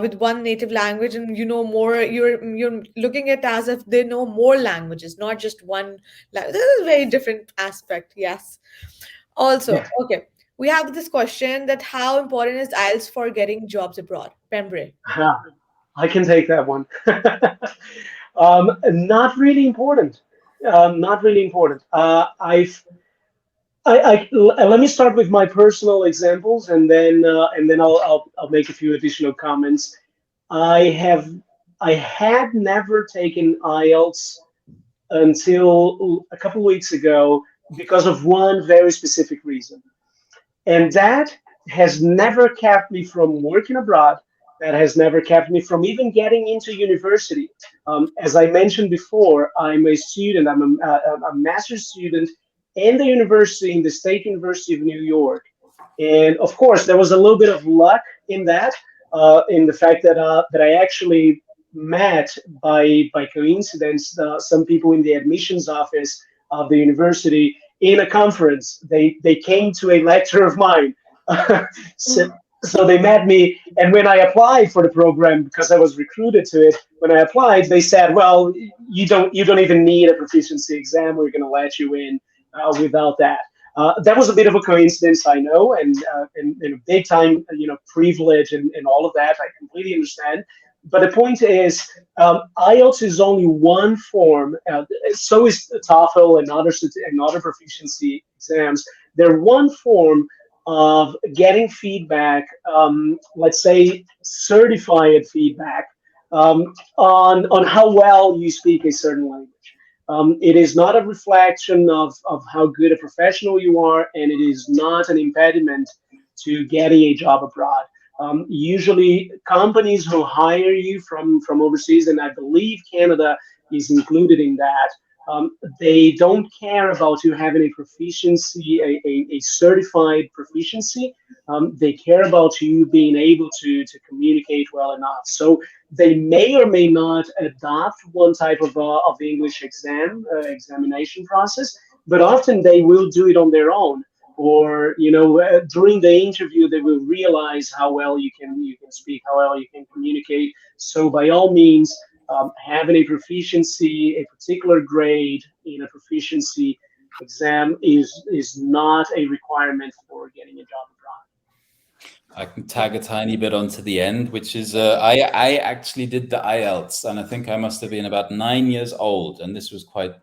with one native language, and you know more, you're looking at as if they know more languages, not just one. This is a very different aspect. Yes. Also, Yeah, okay, we have this question that how important is IELTS for getting jobs abroad? Pembre. I can take that one. Not really important. Not really important. Let me start with my personal examples, and then I'll make a few additional comments. I have I had never taken IELTS until a couple weeks ago because of one very specific reason. And that has never kept me from working abroad. That has never kept me from even getting into university. As I mentioned before, I'm a student, I'm a master's student in the university, in the State University of New York. And of course, there was a little bit of luck in the fact that I actually met by coincidence some people in the admissions office of the university in a conference. They came to a lecture of mine. so, so they met me, and when I applied for the program, because I was recruited to it, when I applied, they said, "Well, you don't even need a proficiency exam. We're going to let you in without that." That was a bit of a coincidence, I know, and a big time, privilege and all of that. I completely understand. But the point is, IELTS is only one form. So is TOEFL and other proficiency exams. They're one form of getting feedback. Let's say certified feedback on how well you speak a certain language. It is not a reflection of how good a professional you are, and it is not an impediment to getting a job abroad. Usually, companies who hire you from overseas, and I believe Canada is included in that, they don't care about you having a proficiency, a certified proficiency. They care about you being able to communicate well enough. So they may or may not adopt one type of English examination process, but often they will do it on their own. Or during the interview, they will realize how well you can speak, how well you can communicate. So by all means, having a proficiency, a particular grade in a proficiency exam is not a requirement for getting a job abroad. I can tag a tiny bit onto the end, which is I actually did the IELTS, and I think I must have been about 9 years old, and this was quite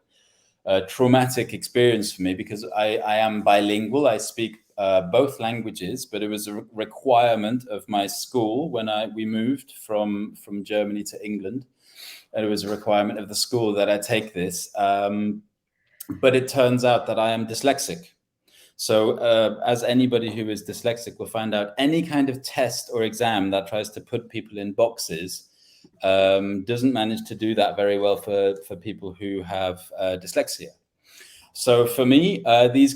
a traumatic experience for me because I am bilingual. I speak both languages, but it was a requirement of my school when we moved from Germany to England, and it was a requirement of the school that I take this. But it turns out that I am dyslexic. So as anybody who is dyslexic will find out, any kind of test or exam that tries to put people in boxes doesn't manage to do that very well for people who have dyslexia. So for me, these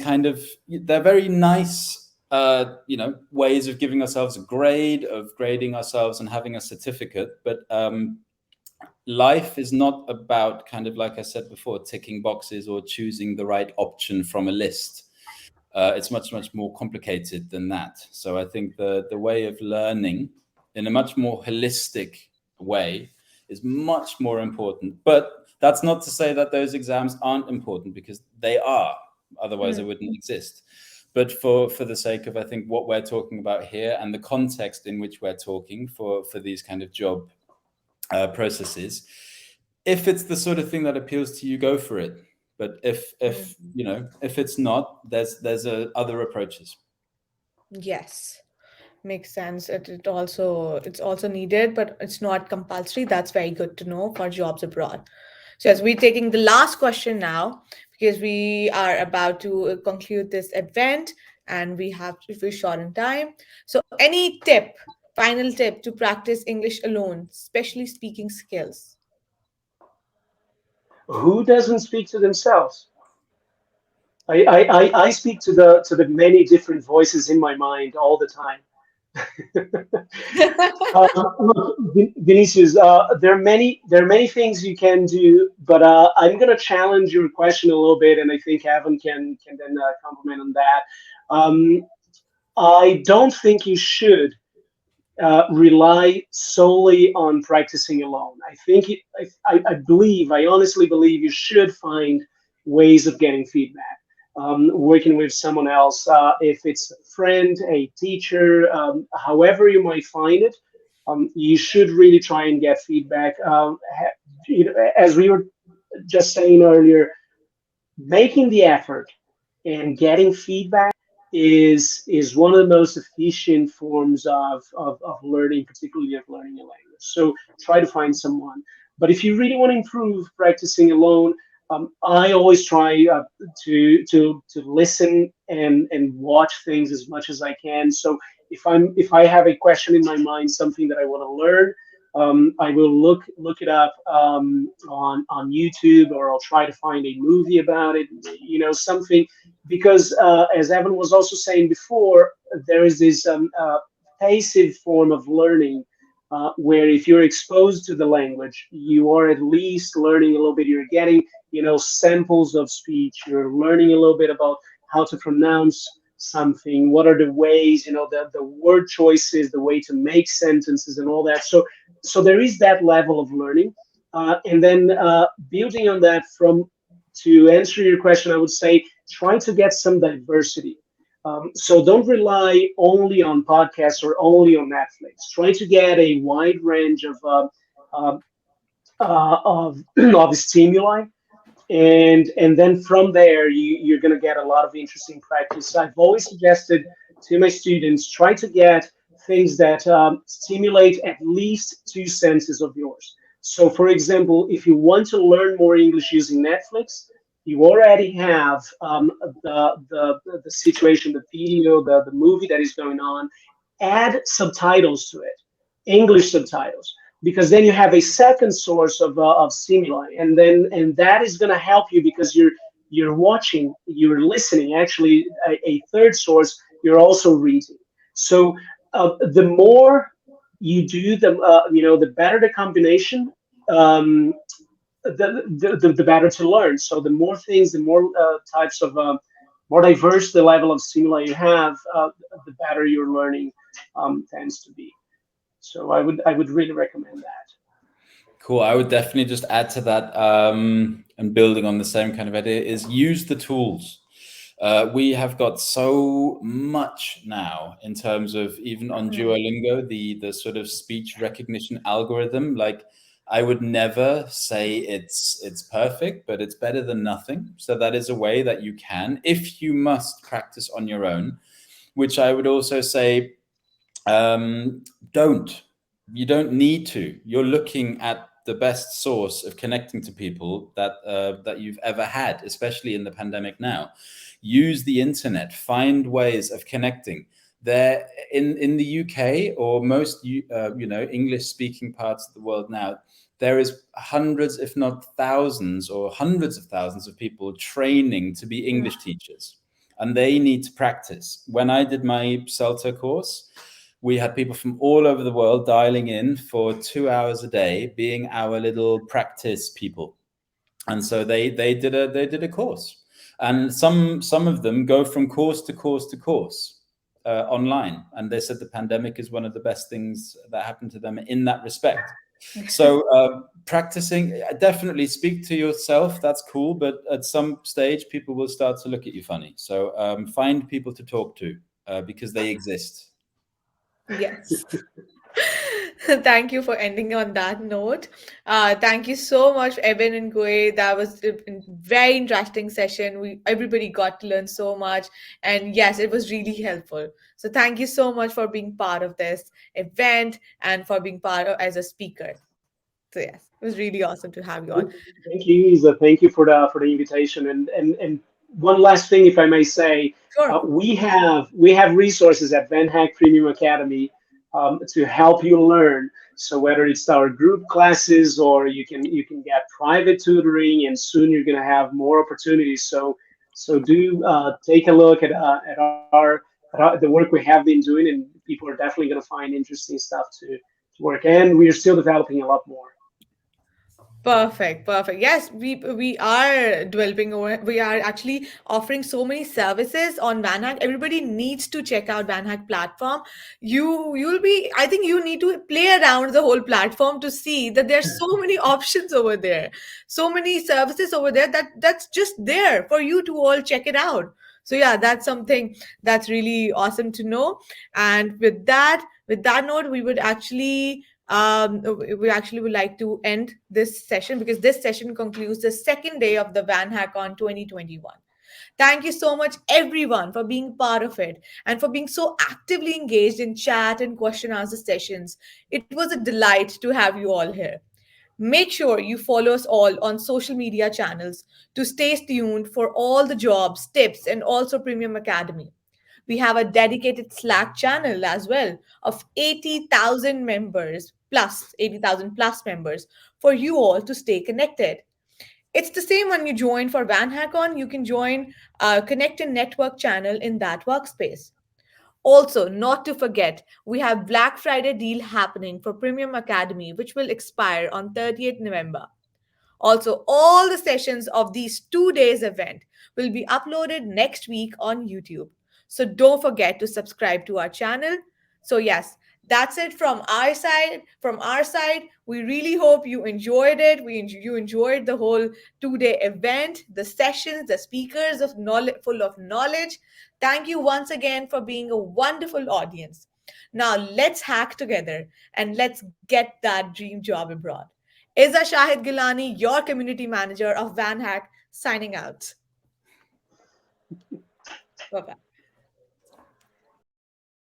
they're very nice, ways of giving ourselves a grade, of grading ourselves and having a certificate. But life is not about, kind of like I said before, ticking boxes or choosing the right option from a list. It's much, much more complicated than that. So I think the way of learning in a much more holistic way is much more important. But That's not to say that those exams aren't important, because they are. Otherwise, they Hmm. wouldn't exist. But for the sake of, I think, what we're talking about here and the context in which we're talking for these kind of job processes, if it's the sort of thing that appeals to you, go for it. But if you know, if it's not, there's other approaches. Yes. Makes sense. It's also needed, but it's not compulsory. That's very good to know for jobs abroad. So as we're taking the last question now, because we are about to conclude this event and we're short on time. So any tip, final tip to practice English alone, especially speaking skills? Who doesn't speak to themselves? I speak to the many different voices in my mind all the time. Look, Vinicius, there are many things you can do, but I'm going to challenge your question a little bit, and I think Evan can then comment on that. Um, I don't think you should rely solely on practicing alone. I think I believe, I honestly believe you should find ways of getting feedback. Working with someone else, if it's a friend, a teacher, however you might find it, you should really try and get feedback. You know, as we were just saying earlier, making the effort and getting feedback is one of the most efficient forms of learning, particularly of learning a language. So try to find someone. But if you really want to improve practicing alone, I always try to listen and watch things as much as I can. So if I have a question in my mind, something that I want to learn, I will look it up on YouTube, or I'll try to find a movie about it. You know, something, because as Evan was also saying before, there is this passive form of learning where if you're exposed to the language, you are at least learning a little bit. You're getting, you know, samples of speech. You're learning a little bit about how to pronounce something. What are the ways, you know, the word choices, the way to make sentences, and all that. So there is that level of learning, and then building on that, from to answer your question, I would say try to get some diversity. So don't rely only on podcasts or only on Netflix. Try to get a wide range uh, of stimuli, and then from there you're going to get a lot of interesting practice. I've always suggested to my students, try to get things that stimulate at least two senses of yours. So for example, if you want to learn more English using Netflix, you already have the situation, the video, the movie that is going on. Add subtitles to it, English subtitles, because then you have a second source of stimuli, and that is going to help you, because you're watching, you're listening. Actually, a third source, you're also reading. So the more you do, the better the combination. Um, the better to learn. So the more things, the more types of more diverse the level of stimuli you have, the better your learning tends to be. So I would really recommend that. Cool. I would definitely just add to that, and building on the same kind of idea, is use the tools. We have got so much now in terms of, even on Hmm. Duolingo, the sort of speech recognition algorithm. Like, I would never say it's perfect, but it's better than nothing. So that is a way that you can, if you must, practice on your own. Which I would also say, um, don't. You don't need to. You're looking at the best source of connecting to people that you've ever had, especially in the pandemic now. Use the internet. Find ways of connecting. There in the UK, or most English speaking parts of the world now, there is hundreds, if not thousands, or hundreds of thousands of people training to be English teachers, and they need to practice. When I did my CELTA course, we had people from all over the world dialing in for 2 hours a day, being our little practice people. And so they did a course, and some of them go from course to course to course online. And they said the pandemic is one of the best things that happened to them in that respect. So practicing, definitely speak to yourself. That's cool, but at some stage, people will start to look at you funny. So find people to talk to because they exist. Yes. Thank you for ending on that note. Thank you so much, Evan and Goe. That was a very interesting session. We everybody got to learn so much, and yes, it was really helpful. So thank you so much for being part of this event and for being part of as a speaker. So yes, it was really awesome to have you on. Thank you, Isa. Thank you for the invitation. And one last thing, if I may say, Sure. we have resources at VanHack Premium Academy to help you learn. So whether it's our group classes or you can get private tutoring, and soon you're going to have more opportunities. So do take a look at the work we have been doing, and people are definitely going to find interesting stuff to work. And we are still developing a lot more. Perfect, perfect. Yes, we are developing over. We are actually offering so many services on VanHack. Everybody needs to check out VanHack platform. You'll be. I think you need to play around the whole platform to see that there's so many options over there, so many services over there that's just there for you to all check it out. So yeah, that's something that's really awesome to know. And with that note, we actually would like to end this session because this session concludes the second day of the VanHackCon 2021. Thank you so much, everyone, for being part of it and for being so actively engaged in chat and question answer sessions. It was a delight to have you all here. Make sure you follow us all on social media channels to stay tuned for all the jobs, tips, and also Premium Academy. We have a dedicated Slack channel as well of 80,000 members plus 80,000 plus members for you all to stay connected. It's the same when you join for VanHackCon. You can join a Connect and Network channel in that workspace. Also, not to forget, we have Black Friday deal happening for Premium Academy, which will expire on 30th November. Also, all the sessions of these 2 days event will be uploaded next week on YouTube. So don't forget to subscribe to our channel. So yes, that's it from our side. From our side, we really hope you enjoyed it. You enjoyed the whole 2 day event, the sessions, the speakers of knowledge, full of knowledge. Thank you once again for being a wonderful audience. Now let's hack together and let's get that dream job abroad. Iza Shahid Gilani, your community manager of VanHack, signing out. Bye bye.